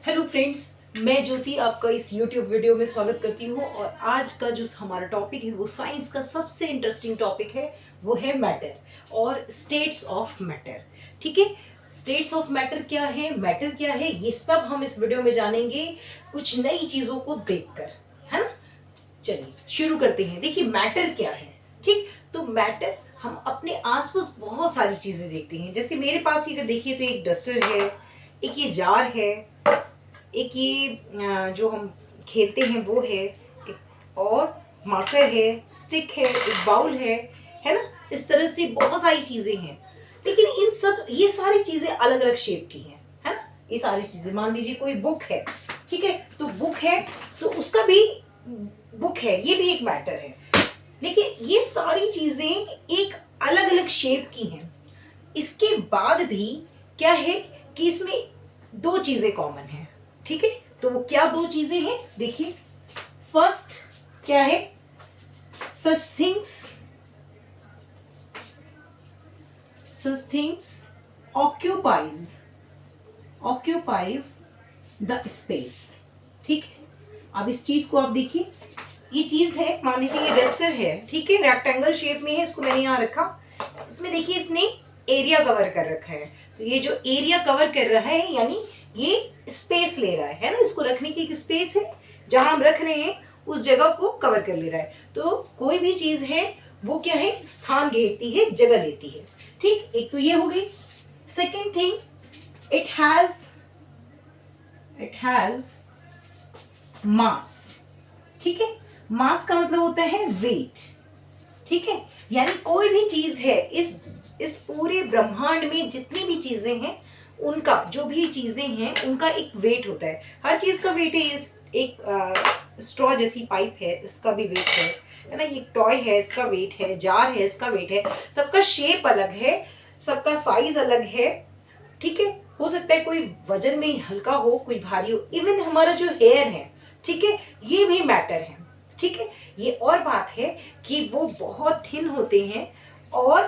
Hello friends, मैं ज्योति आपका इस YouTube वीडियो में स्वागत करती हूँ। और आज का जो हमारा टॉपिक है वो साइंस का सबसे इंटरेस्टिंग टॉपिक है, वो है मैटर और स्टेट्स ऑफ मैटर। ठीक है, स्टेट्स ऑफ मैटर क्या है, मैटर क्या है, ये सब हम इस वीडियो में जानेंगे कुछ नई चीज़ों को देखकर, है ना। चलिए शुरू करते हैं। देखिए मैटर क्या है। ठीक, तो मैटर हम अपने आसपास बहुत सारी चीज़ें देखते हैं। जैसे मेरे पास ही अगर देखिए तो एक डस्टर है, एक ये जार है, एक ये जो हम खेलते हैं वो है, एक और मार्कर है, स्टिक है, एक बाउल है ना। इस तरह से बहुत सारी चीज़ें हैं, लेकिन इन सब ये सारी चीज़ें अलग अलग शेप की हैं, है ना। ये सारी चीज़ें, मान लीजिए कोई बुक है, ठीक है, तो बुक है तो उसका भी बुक है, ये भी एक मैटर है। लेकिन ये सारी चीज़ें एक अलग अलग शेप की हैं। इसके बाद भी क्या है कि इसमें दो चीजें कॉमन हैं। ठीक है, तो वो क्या दो चीजें हैं, देखिए। फर्स्ट क्या है, such things occupies the space. ठीक है, अब इस चीज को आप देखिए, ये चीज है, मान लीजिए ये डस्टर है, ठीक है, रेक्टेंगल शेप में है, इसको मैंने यहाँ रखा। इसमें देखिए इसने एरिया कवर कर रखा है, तो ये जो एरिया कवर कर रहा है यानी ये स्पेस ले रहा है ना। इसको रखने की एक स्पेस है, जहां हम रख रहे हैं उस जगह को कवर कर ले रहा है। तो कोई भी चीज है वो क्या है, स्थान घेरती है, जगह लेती है। ठीक, एक तो ये हो गई। सेकेंड थिंग, इट हैज मास। ठीक है, मास का मतलब होता है वेट। ठीक है, यानी कोई भी चीज है, इस पूरे ब्रह्मांड में जितनी भी चीजें हैं उनका, जो भी चीजें हैं उनका एक वेट होता है। हर चीज का वेट है। इस एक स्ट्रॉ जैसी पाइप है, इसका भी वेट है ना। ये टॉय है, इसका वेट है, जार है, इसका वेट है। सबका शेप अलग है, सबका साइज अलग है। ठीक है, हो सकता है कोई वजन में हल्का हो, कोई भारी हो। इवन हमारा जो हेयर है, ठीक है, ये भी मैटर है। ठीक है, ये और बात है कि वो बहुत थिन होते हैं और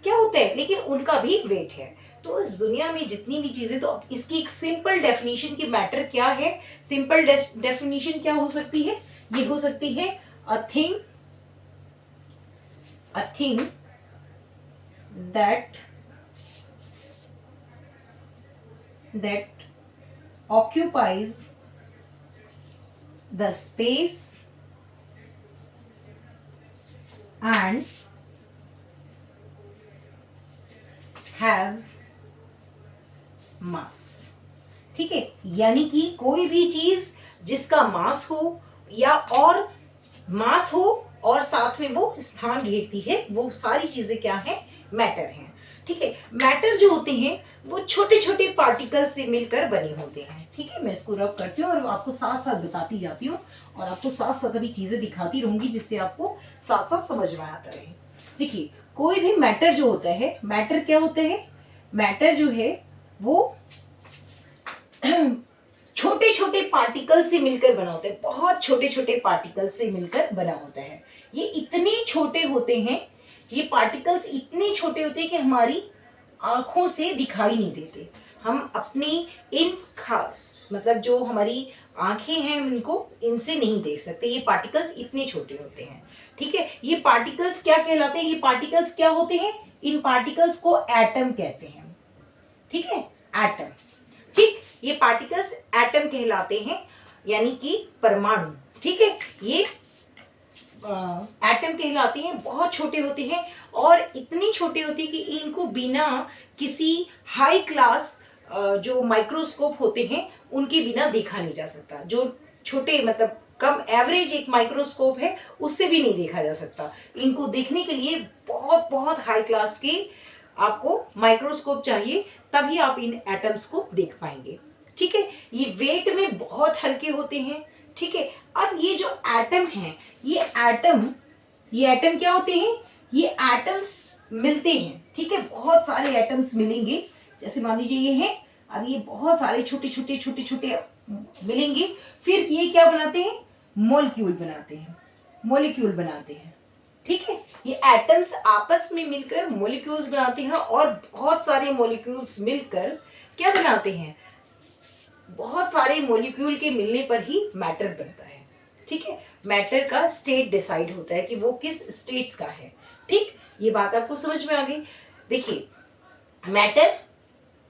क्या होता है, लेकिन उनका भी वेट है। तो इस दुनिया में जितनी भी चीजें, तो इसकी एक सिंपल डेफिनेशन की मैटर क्या है, सिंपल डेफिनेशन क्या हो सकती है, ये हो सकती है a thing that occupies the space and has mass। ठीक है, यानी कि कोई भी चीज जिसका मास हो या और मास हो और साथ में वो स्थान घेरती है, वो सारी चीजें क्या है, मैटर हैं। ठीक है, मैटर जो होते हैं वो छोटे छोटे पार्टिकल से मिलकर बने होते हैं। ठीक है, मैं इसको रब करती हूँ और आपको साथ साथ बताती जाती हूँ और आपको साथ साथ अभी चीजें दिखाती रहूंगी, जिससे आपको साथ साथ समझ में आता रहे। देखिए, कोई भी मैटर जो होता है, मैटर क्या होता है, मैटर जो है वो छोटे छोटे पार्टिकल से मिलकर बना होता है, बहुत छोटे छोटे पार्टिकल से मिलकर बना होता है। ये इतने छोटे होते हैं, ये पार्टिकल्स इतने छोटे होते हैं कि हमारी आंखों से दिखाई नहीं देते। हम अपनी इन खास मतलब जो हमारी आंखें हैं इनको, इनसे नहीं देख सकते। ये पार्टिकल्स इतने छोटे होते हैं। ठीक है, ये पार्टिकल्स क्या कहलाते हैं, ये पार्टिकल्स क्या होते हैं, इन पार्टिकल्स को एटम कहते हैं। ठीक है, एटम। ठीक, ये पार्टिकल्स एटम कहलाते हैं, यानी कि परमाणु। ठीक है, ये एटम कहलाते हैं, बहुत छोटे होते हैं और इतनी छोटे होते हैं कि इनको बिना किसी हाई क्लास जो माइक्रोस्कोप होते हैं उनके बिना देखा नहीं जा सकता। जो छोटे मतलब कम एवरेज एक माइक्रोस्कोप है, उससे भी नहीं देखा जा सकता। इनको देखने के लिए बहुत बहुत हाई क्लास के आपको माइक्रोस्कोप चाहिए, तभी आप इन एटम्स को देख पाएंगे। ठीक है, ये वेट में बहुत हल्के होते हैं। ठीक है, अब ये जो एटम है, ये एटम क्या होते हैं, ये एटम्स मिलते हैं। ठीक है, बहुत सारे एटम्स मिलेंगे, जैसे मान लीजिए ये है, अब ये बहुत सारे छोटे छोटे छोटे छोटे मिलेंगे, फिर ये क्या बनाते हैं, मॉलिक्यूल बनाते हैं। ठीक है, ये एटम्स आपस में मिलकर मॉलिक्यूल्स बनाते हैं और बहुत सारे मॉलिक्यूल्स मिलकर क्या बनाते हैं, बहुत सारे मॉलिक्यूल के मिलने पर ही मैटर बनता है। ठीक है, मैटर का स्टेट डिसाइड होता है कि वो किस स्टेट्स का है। ठीक, ये बात आपको समझ में आ गई। देखिए, मैटर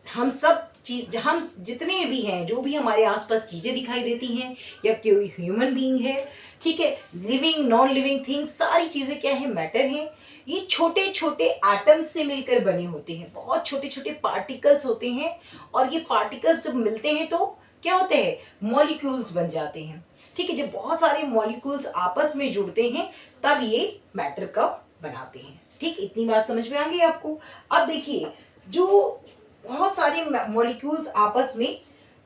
हम सब चीज, हम जितने भी हैं, जो भी हमारे आसपास चीजें दिखाई देती हैं या कोई ह्यूमन बीइंग है, ठीक है, लिविंग नॉन लिविंग थिंग्स, सारी चीजें क्या है, मैटर हैं। ये छोटे छोटे एटम्स से मिलकर बने होते हैं, बहुत छोटे छोटे पार्टिकल्स होते हैं, और ये पार्टिकल्स जब मिलते हैं तो क्या होते हैं, मॉलिक्यूल्स बन जाते हैं। ठीक है, जब बहुत सारे मॉलिक्यूल्स आपस में जुड़ते हैं तब ये मैटर का बनाते हैं। ठीक, इतनी बात समझ में आ गई आपको। अब देखिए, जो बहुत सारे मॉलिक्यूल्स आपस में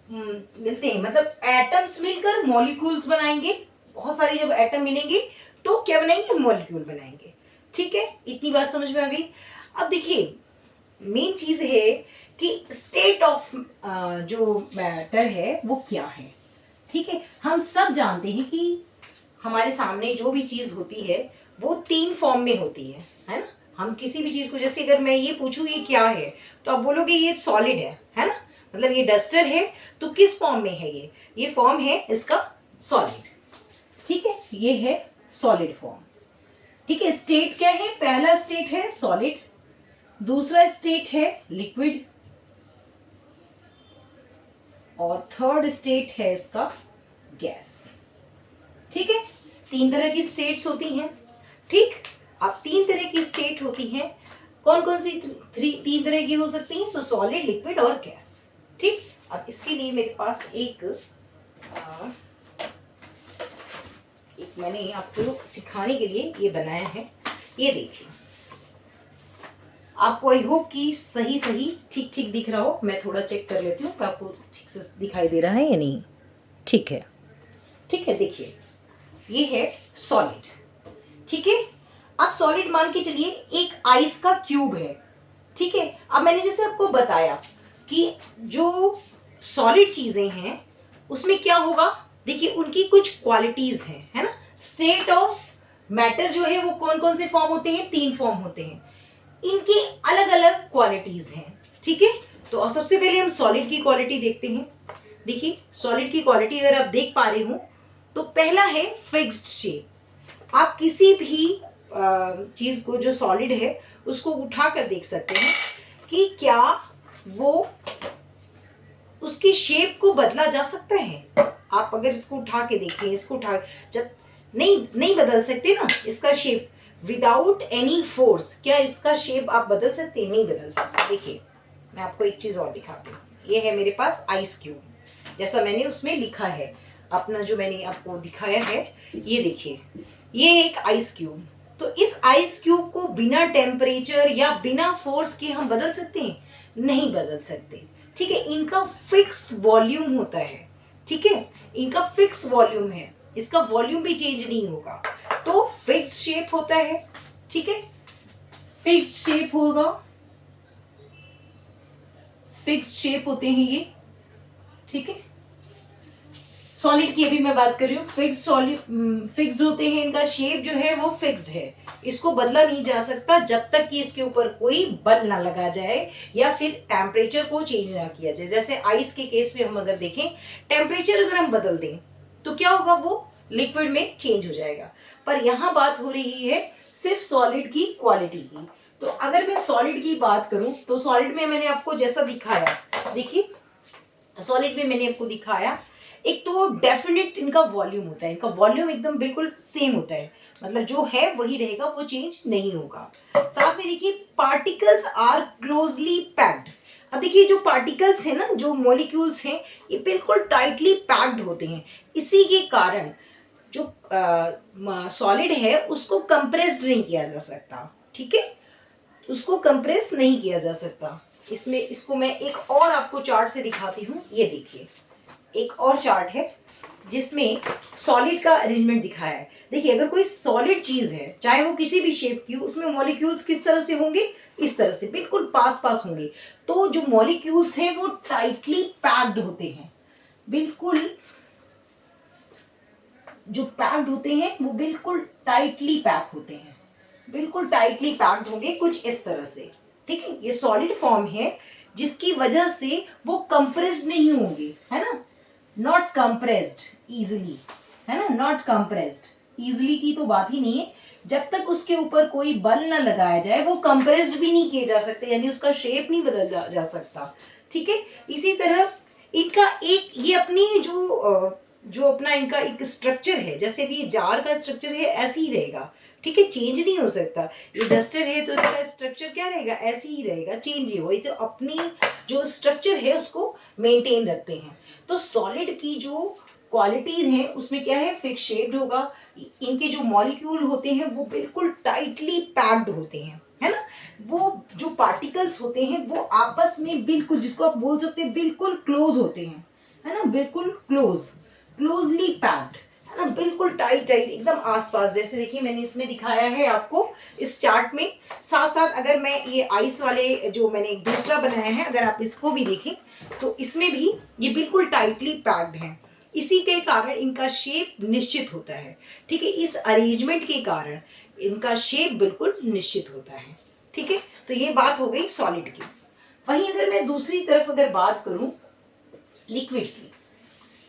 मिलते हैं, मतलब एटम्स मिलकर मॉलिक्यूल्स बनाएंगे। बहुत सारे जब एटम मिलेंगे तो क्या बनाएंगे, मॉलिक्यूल बनाएंगे। ठीक है, इतनी बात समझ में आ गई। अब देखिए, मेन चीज है कि स्टेट ऑफ जो मैटर है वो क्या है। ठीक है, हम सब जानते हैं कि हमारे सामने जो भी चीज होती है वो 3 फॉर्म में होती है ना। हम किसी भी चीज को, जैसे अगर मैं ये पूछूं ये क्या है, तो आप बोलोगे ये सॉलिड है ना, मतलब ये डस्टर है, तो किस फॉर्म में है ये फॉर्म है इसका सॉलिड। ठीक है, ये है सॉलिड फॉर्म। ठीक है, स्टेट क्या है, पहला स्टेट है सॉलिड, दूसरा स्टेट है लिक्विड, और थर्ड स्टेट है इसका गैस। ठीक है, 3 तरह की स्टेट्स होती हैं। ठीक, अब 3 तरह की स्टेट होती हैं, कौन कौन सी 3 तरह की हो सकती हैं, तो सॉलिड, लिक्विड और गैस। ठीक, अब इसके लिए मेरे पास एक मैंने आपको सिखाने के लिए ये बनाया है। ये देखिए, आपको आई होप कि सही ठीक ठीक दिख रहा हो। मैं थोड़ा चेक कर लेती हूँ कि आपको ठीक से दिखाई दे रहा है या नहीं। ठीक है, ठीक है, देखिए ये है सॉलिड। ठीक है, अब सॉलिड मान के चलिए एक आइस का क्यूब है। ठीक है, अब मैंने जैसे आपको बताया कि जो सॉलिड चीजें हैं उसमें क्या होगा, देखिए उनकी कुछ क्वालिटीज हैं, है ना। स्टेट ऑफ मैटर जो है वो कौन कौन से फॉर्म होते हैं, 3 फॉर्म होते हैं, इनकी अलग अलग क्वालिटीज हैं। ठीक है, तो सबसे पहले हम सॉलिड की क्वालिटी देखते हैं। देखिए, सॉलिड की क्वालिटी अगर आप देख पा रहे हो तो पहला है फिक्स्ड शेप। आप किसी भी चीज को जो सॉलिड है उसको उठा कर देख सकते हैं कि क्या वो उसकी शेप को बदला जा सकता है। आप अगर इसको उठा के देखें, इसको उठा, जब नहीं बदल सकते ना इसका शेप, विदाउट एनी फोर्स क्या इसका शेप आप बदल सकते हैं, नहीं बदल सकते। देखिए, मैं आपको एक चीज और दिखाती हूँ। ये है मेरे पास आइस क्यूब, जैसा मैंने उसमें लिखा है, अपना जो मैंने आपको दिखाया है, ये देखिए, ये एक आइस क्यूब। तो इस आइस क्यूब को बिना टेम्परेचर या बिना फोर्स के हम बदल सकते हैं, नहीं बदल सकते। ठीक है, इनका फिक्स वॉल्यूम होता है। ठीक है, इनका फिक्स वॉल्यूम है, इसका वॉल्यूम भी चेंज नहीं होगा, तो फिक्स शेप होता है। ठीक है, फिक्स शेप होगा, फिक्स शेप होते हैं ये। ठीक है, सॉलिड की अभी मैं बात कर रही हूँ। फिक्स्ड होते हैं, इनका शेप जो है वो फिक्स्ड है, इसको बदला नहीं जा सकता जब तक कि इसके ऊपर कोई बल ना लगा जाए या फिर टेम्परेचर को चेंज ना किया जाए। जैसे आइस के केस में हम अगर देखें, टेम्परेचर अगर हम बदल दें तो क्या होगा, वो लिक्विड में चेंज हो जाएगा। पर यहाँ बात हो रही है सिर्फ सॉलिड की क्वालिटी की। तो अगर मैं सॉलिड की बात करूं तो सॉलिड में मैंने आपको जैसा दिखाया, देखिए सॉलिड में मैंने आपको दिखाया, एक तो डेफिनेट इनका वॉल्यूम होता है, इनका वॉल्यूम एकदम बिल्कुल सेम होता है, मतलब जो है वही रहेगा, वो चेंज नहीं होगा। साथ में देखिए, पार्टिकल्स आर क्लोजली पैक्ड। अब देखिए, जो पार्टिकल्स हैं ना, जो मॉलिक्यूल्स हैं, ये बिल्कुल टाइटली पैक्ड होते हैं। इसी के कारण जो सॉलिड है उसको कंप्रेस्ड नहीं किया जा सकता। ठीक है, उसको कंप्रेस नहीं किया जा सकता। इसमें इसको मैं एक और आपको चार्ट से दिखाती हूँ। ये देखिए, एक और चार्ट है जिसमें सॉलिड का अरेंजमेंट दिखाया है। देखिए, अगर कोई सॉलिड चीज है, चाहे वो किसी भी शेप की हो, उसमें मॉलिक्यूल्स किस तरह से होंगे, इस तरह से बिल्कुल पास पास होंगे। तो जो मॉलिक्यूल्स हैं वो टाइटली पैक्ड होते हैं, बिल्कुल जो पैक्ड होते हैं वो बिल्कुल टाइटली पैक होते हैं, बिल्कुल टाइटली पैक्ड होंगे कुछ इस तरह से। ठीक है, ये सॉलिड फॉर्म है जिसकी वजह से वो कंप्रेस्ड नहीं होंगे, है ना, नॉट कंप्रेस्ड इजिली, है ना, नॉट कंप्रेस्ड इजिली की तो बात ही नहीं है। जब तक उसके ऊपर कोई बल ना लगाया जाए वो कंप्रेस्ड भी नहीं किए जा सकते, यानी उसका शेप नहीं बदल जा सकता, ठीक है। इसी तरह इनका एक ये अपनी जो अपना इनका एक स्ट्रक्चर है, जैसे भी जार का स्ट्रक्चर है ऐसे ही रहेगा, ठीक है, चेंज नहीं हो सकता। ये डस्टर है तो इसका स्ट्रक्चर क्या रहेगा, ऐसे ही रहेगा, चेंज ही वही, तो अपनी जो स्ट्रक्चर है उसको मेंटेन रखते हैं। तो सॉलिड की जो क्वालिटीज हैं उसमें क्या है, फिक्स शेप्ड होगा, इनके जो मॉलिक्यूल होते हैं वो बिल्कुल टाइटली पैक्ड होते हैं, है ना, वो जो पार्टिकल्स होते हैं वो आपस में बिल्कुल, जिसको आप बोल सकते हैं बिल्कुल क्लोज होते हैं, है ना, बिल्कुल क्लोजली पैक्ड, है ना, बिल्कुल टाइट एकदम आसपास। जैसे देखिए मैंने इसमें दिखाया है आपको इस चार्ट में, साथ साथ अगर मैं ये आइस वाले जो मैंने एक दूसरा बनाया है अगर आप इसको भी देखें तो इसमें भी ये बिल्कुल टाइटली पैक्ड है। इसी के कारण इनका शेप निश्चित होता है, ठीक है, इस अरेंजमेंट के कारण इनका शेप बिल्कुल निश्चित होता है, ठीक है। तो ये बात हो गई सॉलिड की। वहीं अगर मैं दूसरी तरफ अगर बात करूं लिक्विड की,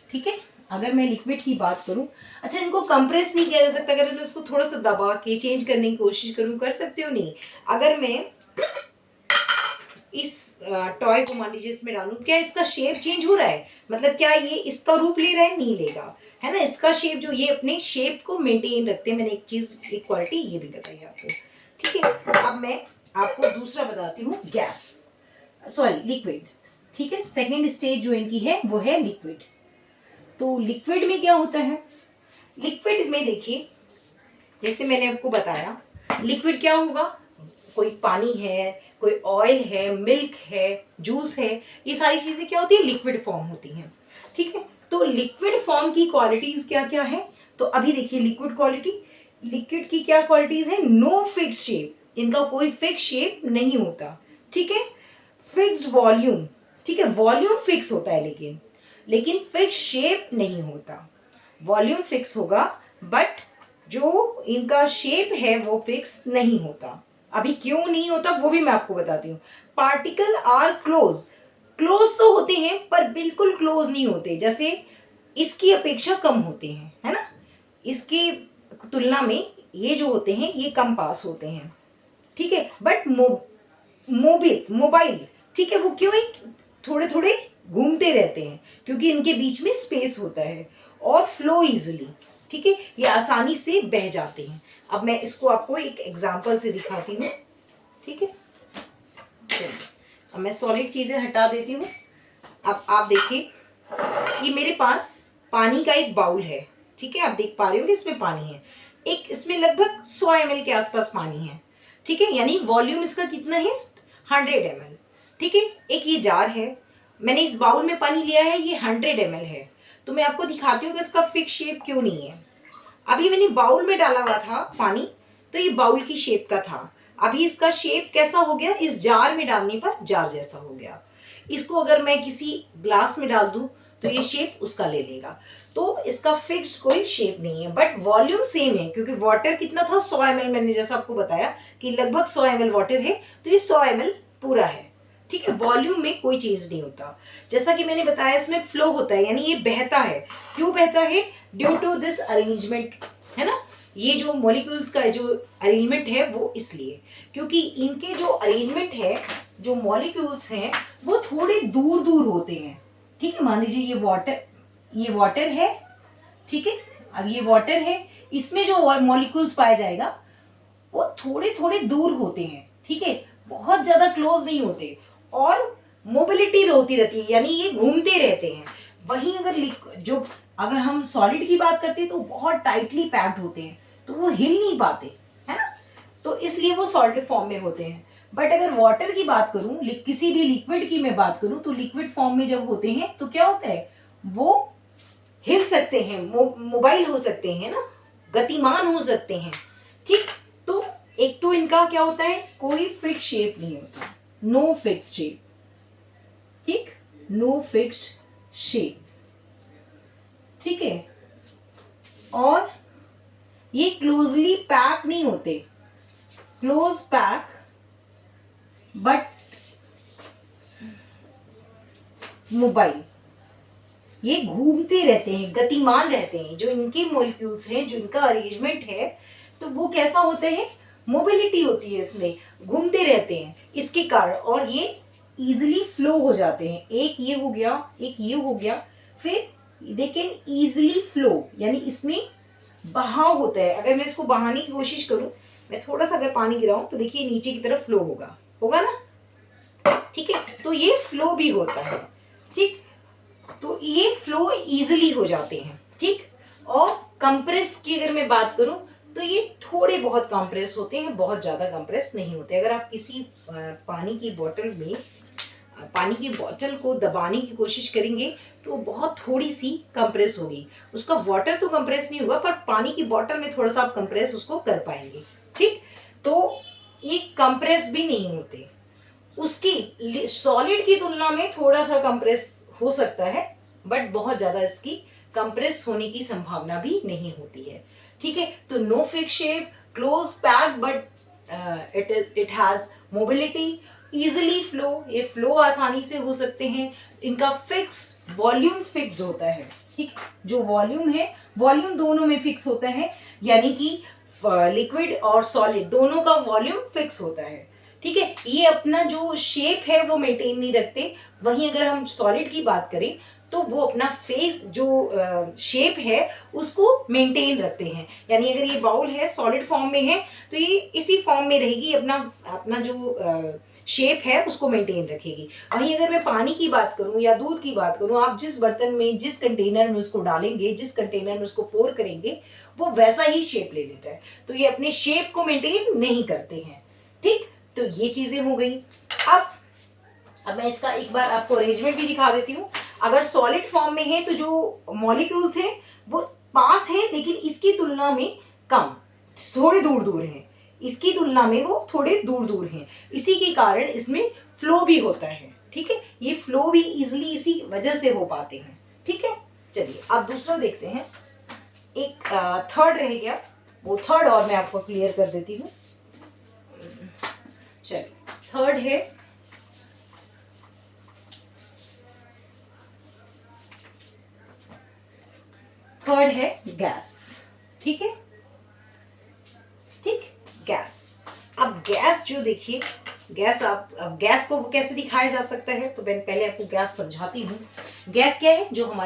ठीक है, अगर मैं लिक्विड की बात करूं, अच्छा इनको कंप्रेस नहीं किया जा सकता, अगर मैं इसको थोड़ा सा दबा के चेंज करने की कोशिश करूं, कर सकते हो नहीं। अगर मैं इस टॉय को मान लीजिए इसमें डालूं, क्या इसका शेप चेंज हो रहा है, मतलब क्या ये इसका रूप ले रहा है, नहीं लेगा, है ना, इसका शेप जो ये अपने शेप को मेंटेन रखते हैं। मैंने एक चीज एक क्वालिटी ये भी बताई आपको, ठीक है। अब मैं आपको दूसरा बताती हूँ, गैस सॉरी लिक्विड, ठीक है, सेकेंड स्टेज जो इनकी है वो है लिक्विड। तो लिक्विड में क्या होता है, लिक्विड में देखिए जैसे मैंने आपको बताया लिक्विड क्या होगा, कोई पानी है, कोई ऑयल है, मिल्क है, जूस है, ये सारी चीजें क्या होती है, लिक्विड फॉर्म होती हैं, ठीक है। तो लिक्विड फॉर्म की क्वालिटीज क्या क्या है, तो अभी देखिए लिक्विड क्वालिटी, लिक्विड की क्या क्वालिटीज है, नो फिक्स शेप, इनका कोई फिक्स शेप नहीं होता, ठीक है, फिक्स्ड वॉल्यूम, ठीक है, वॉल्यूम फिक्स होता है लेकिन फिक्स शेप नहीं होता। वॉल्यूम फिक्स होगा बट जो इनका शेप है वो फिक्स नहीं होता। अभी क्यों नहीं होता वो भी मैं आपको बताती हूँ। पार्टिकल आर क्लोज, क्लोज तो होते हैं पर बिल्कुल क्लोज नहीं होते, जैसे इसकी अपेक्षा कम होते हैं, है ना, इसकी तुलना में ये जो होते हैं ये कम पास होते हैं, ठीक है। बट मोबाइल, ठीक है, वो क्यों ही थोड़े थोड़े घूमते रहते हैं क्योंकि इनके बीच में स्पेस होता है, और फ्लो इजिली, ठीक है, ये आसानी से बह जाते हैं। अब मैं इसको आपको एक एग्जांपल से दिखाती हूँ, ठीक है, चलिए अब मैं सॉलिड चीज़ें हटा देती हूँ। अब आप देखिए ये मेरे पास पानी का एक बाउल है, ठीक है, आप देख पा रहे होंगे इसमें पानी है, एक इसमें लगभग 100 ml के आसपास पानी है, ठीक है, यानी वॉल्यूम इसका कितना है 100 ml, ठीक है। एक ये जार है, मैंने इस बाउल में पानी लिया है, ये 100 ml है। तो मैं आपको दिखाती हूँ कि इसका फिक्स शेप क्यों नहीं है। अभी मैंने बाउल में डाला हुआ था पानी, तो ये बाउल की शेप का था, अभी इसका शेप कैसा हो गया, इस जार में डालने पर जार जैसा हो गया। इसको अगर मैं किसी ग्लास में डाल दूं तो ये शेप उसका ले लेगा। तो इसका फिक्स्ड कोई शेप नहीं है, बट वॉल्यूम सेम है क्योंकि वाटर कितना था 100 ml, मैंने जैसा आपको बताया कि लगभग 100 ml वाटर है, तो ये 100 ml पूरा है, ठीक है। वॉल्यूम में कोई चेंज नहीं होता, जैसा कि मैंने बताया इसमें फ्लो होता है, यानी ये बहता है। क्यों बहता है, ड्यू टू दिस अरेंजमेंट, है ना, ये जो मॉलिक्यूल्स का जो अरेंजमेंट है वो इसलिए, क्योंकि इनके जो अरेंजमेंट है, जो मॉलिक्यूल्स हैं वो थोड़े दूर दूर होते हैं, ठीक है। मान लीजिए ये वाटर है, ठीक है, अब ये वाटर है, इसमें जो मॉलिक्यूल्स पाया जाएगा वो थोड़े थोड़े दूर होते हैं, ठीक है, बहुत ज्यादा क्लोज नहीं होते, और मोबिलिटी होती रहती है, यानी ये घूमते रहते हैं। वहीं अगर हम सॉलिड की बात करते हैं तो बहुत टाइटली पैक्ड होते हैं, तो वो हिल नहीं पाते, है ना, तो इसलिए वो सॉलिड फॉर्म में होते हैं। बट अगर वाटर की बात करूं, किसी भी लिक्विड की मैं बात करूं, तो लिक्विड फॉर्म में जब होते हैं तो क्या होता है, वो हिल सकते हैं, मोबाइल हो सकते हैं ना, गतिमान हो सकते हैं, ठीक। तो एक तो इनका क्या होता है, कोई फिक्स शेप नहीं होता, नो फिक्स्ड शेप, ठीक, नो फिक्स्ड शेप, ठीक है, और ये क्लोजली पैक नहीं होते, क्लोज पैक, बट मोबाइल, ये घूमते रहते हैं, गतिमान रहते हैं। जो इनके मॉलिक्यूल्स हैं, जो इनका अरेंजमेंट है, तो वो कैसा होता है, मोबिलिटी होती है इसमें, घूमते रहते हैं इसके कारण, और ये इजीली फ्लो हो जाते हैं। एक ये हो गया, एक ये हो गया, फिर दे कैन इजीली फ्लो, यानी इसमें बहाव होता है। अगर मैं इसको बहाने की कोशिश करूं, मैं थोड़ा सा अगर पानी गिराऊं तो देखिए नीचे की तरफ फ्लो होगा, होगा ना, ठीक है। तो ये फ्लो भी होता है, ठीक। तो ये फ्लो इजीली हो जाते हैं, ठीक। और कंप्रेस की अगर मैं बात करूं तो ये थोड़े बहुत कंप्रेस होते हैं, बहुत ज़्यादा कंप्रेस नहीं होते। अगर आप किसी पानी की बोतल में पानी की बोतल को दबाने की कोशिश करेंगे तो बहुत थोड़ी सी कंप्रेस होगी, उसका वाटर तो कंप्रेस नहीं होगा, पर पानी की बोतल में थोड़ा सा आप कंप्रेस उसको कर पाएंगे, ठीक। तो ये कंप्रेस भी नहीं होते, उसकी सॉलिड की तुलना में थोड़ा सा कंप्रेस हो सकता है, बट बहुत ज़्यादा इसकी कंप्रेस होने की संभावना भी नहीं होती है, ठीक है। तो no fix shape, close pack, but it has mobility, easily flow, ये फ्लो आसानी से हो सकते हैं। इनका फिक्स वॉल्यूम फिक्स होता है, ठीक। जो वॉल्यूम है, वॉल्यूम दोनों में फिक्स होता है, यानी कि लिक्विड और सॉलिड दोनों का वॉल्यूम फिक्स होता है, ठीक है। ये अपना जो शेप है वो मेंटेन नहीं रखते। वहीं अगर हम सॉलिड की बात करें तो वो अपना फेस जो शेप है उसको मेंटेन रखते हैं, यानी अगर ये बाउल है सॉलिड फॉर्म में है तो ये इसी फॉर्म में रहेगी, अपना अपना जो शेप है उसको मेंटेन रखेगी। वहीं अगर मैं पानी की बात करूं या दूध की बात करूं, आप जिस बर्तन में, जिस कंटेनर में उसको डालेंगे, जिस कंटेनर में उसको पोर करेंगे, वो वैसा ही शेप ले लेता है। तो ये अपने शेप को मेंटेन नहीं करते हैं, ठीक। तो ये चीजें हो गई। अब मैं इसका एक बार आपको अरेंजमेंट भी दिखा देती हूँ। अगर सॉलिड फॉर्म में है तो जो मॉलिक्यूल्स हैं वो पास हैं, लेकिन इसकी तुलना में कम, थोड़े दूर दूर हैं, इसकी तुलना में वो थोड़े दूर दूर हैं। इसी के कारण इसमें फ्लो भी होता है, ठीक है। ये फ्लो भी इजिली इसी वजह से हो पाते हैं, ठीक है। चलिए अब दूसरा देखते हैं। एक थर्ड रह गया, वो थर्ड और मैं आपको क्लियर कर देती हूँ। चलिए थर्ड है गैस, ठीक है, ठीक, गैस। अब गैस जो देखिए, गैस, आप अब गैस को कैसे दिखाया जा सकता है, तो मैं पहले आपको गैस समझाती हूँ। गैस क्या है, जो हम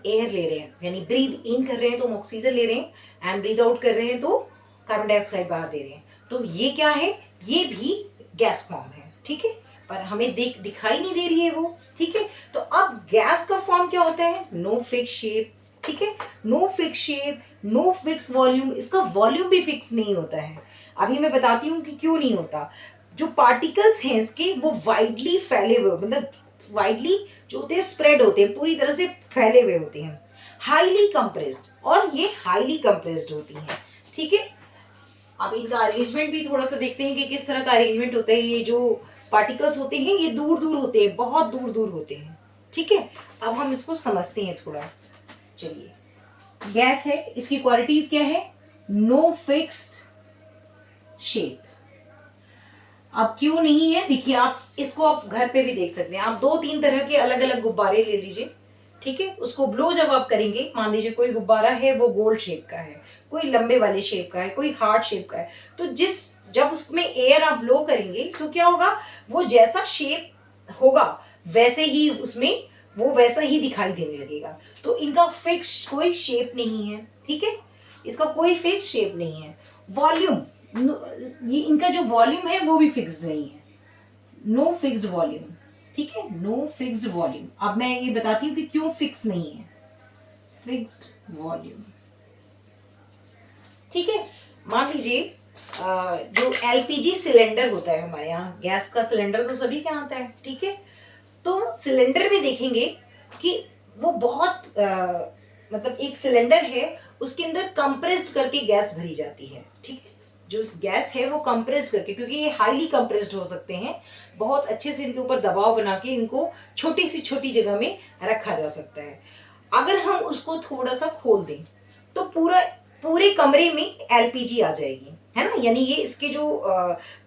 एयर ले रहे हैं, यानी ब्रीद इन कर रहे हैं तो हम ऑक्सीजन ले रहे हैं, एंड ब्रीद आउट कर रहे हैं तो कार्बन डाइऑक्साइड बाहर दे रहे हैं। तो ये क्या है, ये भी गैस फॉर्म है, ठीक है, पर हमें दिखाई नहीं दे रही है वो, ठीक है। तो अब गैस का फॉर्म क्या होता है, नो फिक्स शेप, ठीक है, no fix shape, no fix volume, इसका वॉल्यूम भी फिक्स नहीं होता है। अभी मैं बताती हूँ कि क्यों नहीं होता। जो पार्टिकल्स हैं इसके वो वाइडली फैले हुए, मतलब वाइडली जो होते हैं स्प्रेड होते हैं, पूरी तरह से फैले हुए होते हैं, हाईली कंप्रेस्ड, और ये हाईली कंप्रेस्ड होती हैं, ठीक है। अब इनका अरेंजमेंट भी थोड़ा सा देखते हैं कि किस तरह का अरेंजमेंट होता है। ये जो पार्टिकल्स होते हैं ये दूर दूर होते हैं, बहुत दूर दूर होते हैं, ठीक है। अब हम इसको समझते हैं थोड़ा। चलिए, गैस है, इसकी क्वालिटीज क्या है, नो फिक्स्ड शेप। अब क्यों नहीं है, देखिए आप इसको आप घर पे भी देख सकते हैं। आप 2-3 तरह के अलग अलग गुब्बारे ले लीजिए, ठीक है। उसको ब्लो जब आप करेंगे, मान लीजिए कोई गुब्बारा है वो गोल शेप का है, कोई लंबे वाले शेप का है, कोई हार्ड शेप का है, तो जब उसमें एयर आप ब्लो करेंगे तो क्या होगा, वो जैसा शेप होगा वैसे ही उसमें वो वैसा ही दिखाई देने लगेगा। तो इनका फिक्स कोई शेप नहीं है, ठीक है, इसका कोई फिक्स शेप नहीं है। वॉल्यूम, ये इनका जो वॉल्यूम है वो भी फिक्स्ड नहीं है, नो फिक्स्ड वॉल्यूम, ठीक है, नो फिक्स्ड वॉल्यूम। अब मैं ये बताती हूँ कि क्यों फिक्स नहीं है, फिक्स्ड वॉल्यूम, ठीक है। मान लीजिए जो एलपीजी सिलेंडर होता है हमारे यहाँ, गैस का सिलेंडर तो सभी के यहाँ आता है, ठीक है। तो सिलेंडर में देखेंगे कि वो बहुत मतलब एक सिलेंडर है, उसके अंदर कंप्रेस्ड करके गैस भरी जाती है, ठीक है। जो गैस है वो कंप्रेस्ड करके, क्योंकि ये हाईली कंप्रेस्ड हो सकते हैं, बहुत अच्छे से इनके ऊपर दबाव बना के इनको छोटी सी छोटी जगह में रखा जा सकता है। अगर हम उसको थोड़ा सा खोल दें तो पूरे कमरे में एलपीजी आ जाएगी, है ना, यानी ये इसके जो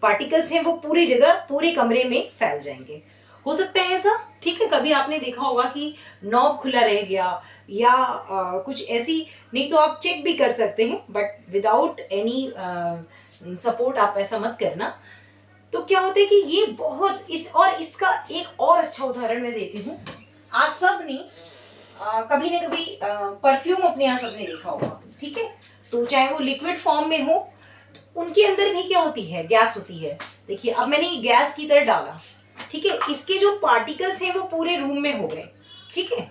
पार्टिकल्स हैं वो पूरी जगह पूरे कमरे में फैल जाएंगे। हो सकता है ऐसा, ठीक है। कभी आपने देखा होगा कि नॉब खुला रह गया या कुछ ऐसी, नहीं तो आप चेक भी कर सकते हैं, बट विदाउट एनी सपोर्ट आप ऐसा मत करना। तो क्या होता है कि ये बहुत इसका एक और अच्छा उदाहरण मैं देती हूँ। आप सब ने कभी ना कभी परफ्यूम अपने यहाँ सबने देखा होगा, ठीक है। तो चाहे वो लिक्विड फॉर्म में हो, उनके अंदर भी क्या होती है, गैस होती है। देखिए अब मैंने गैस की तरह डाला, ठीक है, इसके जो पार्टिकल्स हैं वो पूरे रूम में हो गए, ठीक है।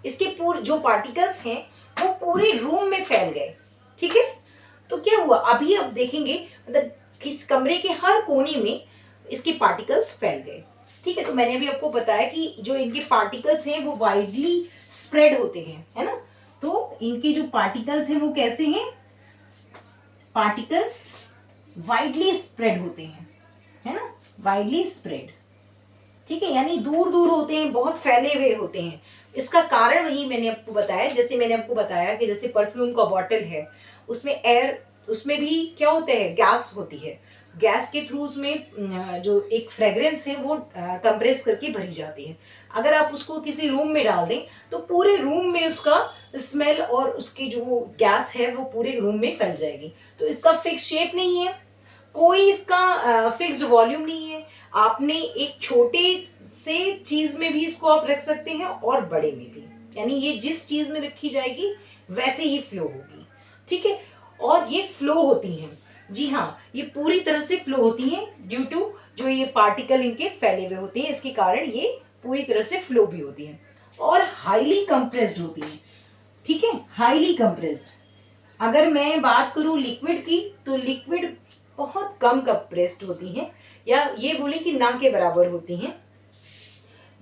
इसके पूरे जो पार्टिकल्स हैं वो पूरे रूम में फैल गए, ठीक है। तो क्या हुआ, अभी अब देखेंगे, मतलब किस कमरे के हर कोने में इसके पार्टिकल्स फैल गए, ठीक है। तो मैंने अभी आपको बताया कि जो इनके पार्टिकल्स हैं वो वाइडली स्प्रेड होते हैं, है ना। तो इनके जो पार्टिकल्स हैं वो कैसे हैं, पार्टिकल्स वाइडली स्प्रेड होते हैं, है ना, वाइडली स्प्रेड, ठीक है, यानी दूर दूर होते हैं, बहुत फैले हुए होते हैं। इसका कारण वही मैंने आपको बताया, जैसे मैंने आपको बताया कि जैसे परफ्यूम का बॉटल है, उसमें एयर, उसमें भी क्या होता है, गैस होती है। गैस के थ्रू उसमें जो एक फ्रेग्रेंस है वो कंप्रेस करके भरी जाती है। अगर आप उसको किसी रूम में डाल दें तो पूरे रूम में उसका स्मेल और उसकी जो गैस है वो पूरे रूम में फैल जाएगी। तो इसका फिक्स शेप नहीं है, कोई इसका फिक्स्ड वॉल्यूम नहीं है। आपने एक छोटे से चीज में भी इसको आप रख सकते हैं और बड़े में भी, यानी ये जिस चीज में रखी जाएगी वैसे ही फ्लो होगी, ठीक है। और ये फ्लो होती हैं, जी हाँ, ये पूरी तरह से फ्लो होती हैं ड्यू टू जो ये पार्टिकल इनके फैले हुए होते हैं, इसके कारण ये पूरी तरह से फ्लो भी होती हैं और हाईली कंप्रेस्ड होती हैं, ठीक है, हाईली कंप्रेस्ड। अगर मैं बात करूं लिक्विड की, तो लिक्विड बहुत कम कंप्रेस्ड होती हैं, या ये बोले कि ना के बराबर होती हैं।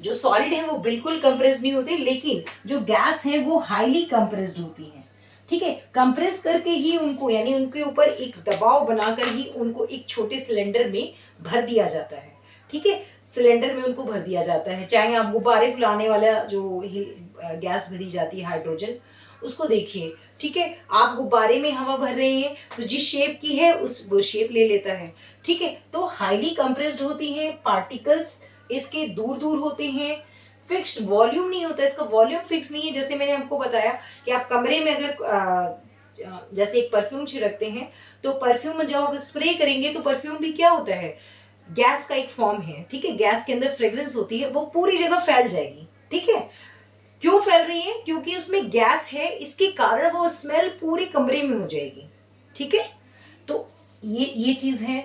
जो सॉलिड है वो बिल्कुल कंप्रेस्ड नहीं होते, लेकिन जो गैस है वो हाईली कंप्रेस्ड होती हैं, ठीक है। कंप्रेस करके ही उनको, यानी उनके ऊपर एक दबाव बनाकर ही उनको एक छोटे सिलेंडर में भर दिया जाता है, ठीक है। सिलेंडर में उनको भर दिया जाता है, चाहे आप गुब्बारे फुलाने वाला जो गैस भरी जाती है हाइड्रोजन, उसको देखिए, ठीक है। आप गुब्बारे में हवा भर रहे हैं तो जिस शेप की है उस वो शेप ले लेता है, ठीक है। तो हाईली कंप्रेस्ड होती हैं, पार्टिकल्स इसके दूर दूर होते हैं, फिक्स्ड वॉल्यूम नहीं होता, इसका वॉल्यूम फिक्स नहीं है। जैसे मैंने आपको बताया कि आप कमरे में अगर जैसे एक परफ्यूम छिड़कते हैं, तो परफ्यूम जब आप स्प्रे करेंगे तो परफ्यूम भी क्या होता है, गैस का एक फॉर्म है, ठीक है। गैस के अंदर फ्रेग्रेंस होती है, वो पूरी जगह फैल जाएगी, ठीक है। क्यों फैल रही है, क्योंकि उसमें गैस है, इसके कारण वो स्मेल पूरे कमरे में हो जाएगी, ठीक है। तो ये चीज है,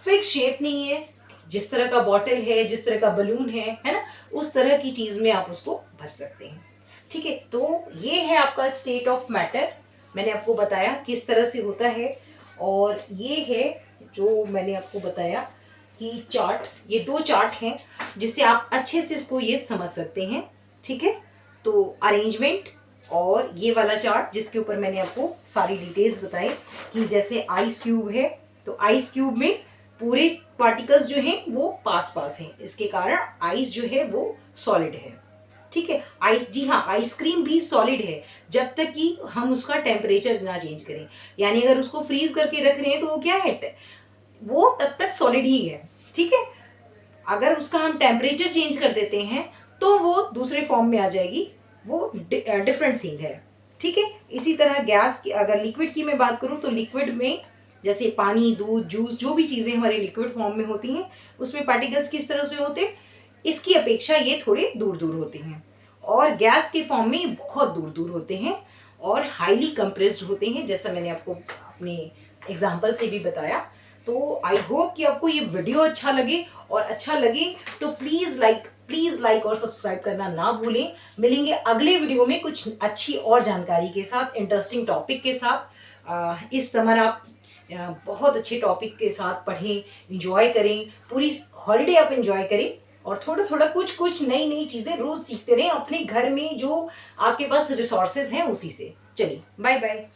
फिक्स शेप नहीं है, जिस तरह का बॉटल है, जिस तरह का बलून है ना, उस तरह की चीज में आप उसको भर सकते हैं, ठीक है। तो ये है आपका स्टेट ऑफ मैटर, मैंने आपको बताया किस तरह से होता है। और ये है जो मैंने आपको बताया कि चार्ट, ये 2 चार्ट हैं जिससे आप अच्छे से इसको ये समझ सकते हैं, ठीक है। तो अरेंजमेंट और ये वाला चार्ट जिसके ऊपर मैंने आपको सारी डिटेल्स बताई कि जैसे आइस क्यूब है, तो आइस क्यूब में पूरे पार्टिकल्स जो हैं वो पास पास हैं, इसके कारण आइस जो है वो सॉलिड है, ठीक है। आइस, जी हाँ, आइसक्रीम भी सॉलिड है जब तक कि हम उसका टेम्परेचर ना चेंज करें, यानी अगर उसको फ्रीज करके रख रहे हैं तो वो क्या है, वो तब तक सॉलिड ही है, ठीक है। अगर उसका हम टेम्परेचर चेंज कर देते हैं तो वो दूसरे फॉर्म में आ जाएगी, वो डिफरेंट थिंग है, ठीक है। इसी तरह गैस की, अगर लिक्विड की मैं बात करूं तो लिक्विड में जैसे पानी, दूध, जूस, जो भी चीज़ें हमारे लिक्विड फॉर्म में होती हैं उसमें पार्टिकल्स किस तरह से होते हैं, इसकी अपेक्षा ये थोड़े दूर दूर होते हैं। और गैस के फॉर्म में बहुत दूर दूर होते हैं और हाईली कंप्रेस्ड होते हैं, जैसा मैंने आपको अपने एग्जाम्पल से भी बताया। तो आई होप कि आपको ये वीडियो अच्छा लगे, और अच्छा लगे तो प्लीज़ लाइक और सब्सक्राइब करना ना भूलें। मिलेंगे अगले वीडियो में कुछ अच्छी और जानकारी के साथ, इंटरेस्टिंग टॉपिक के साथ। इस समर आप बहुत अच्छे टॉपिक के साथ पढ़ें, इंजॉय करें, पूरी हॉलीडे आप इंजॉय करें, और थोड़ा थोड़ा कुछ नई नई चीज़ें रोज़ सीखते रहें अपने घर में जो आपके पास रिसोर्सेज हैं उसी से। चलिए, बाय बाय।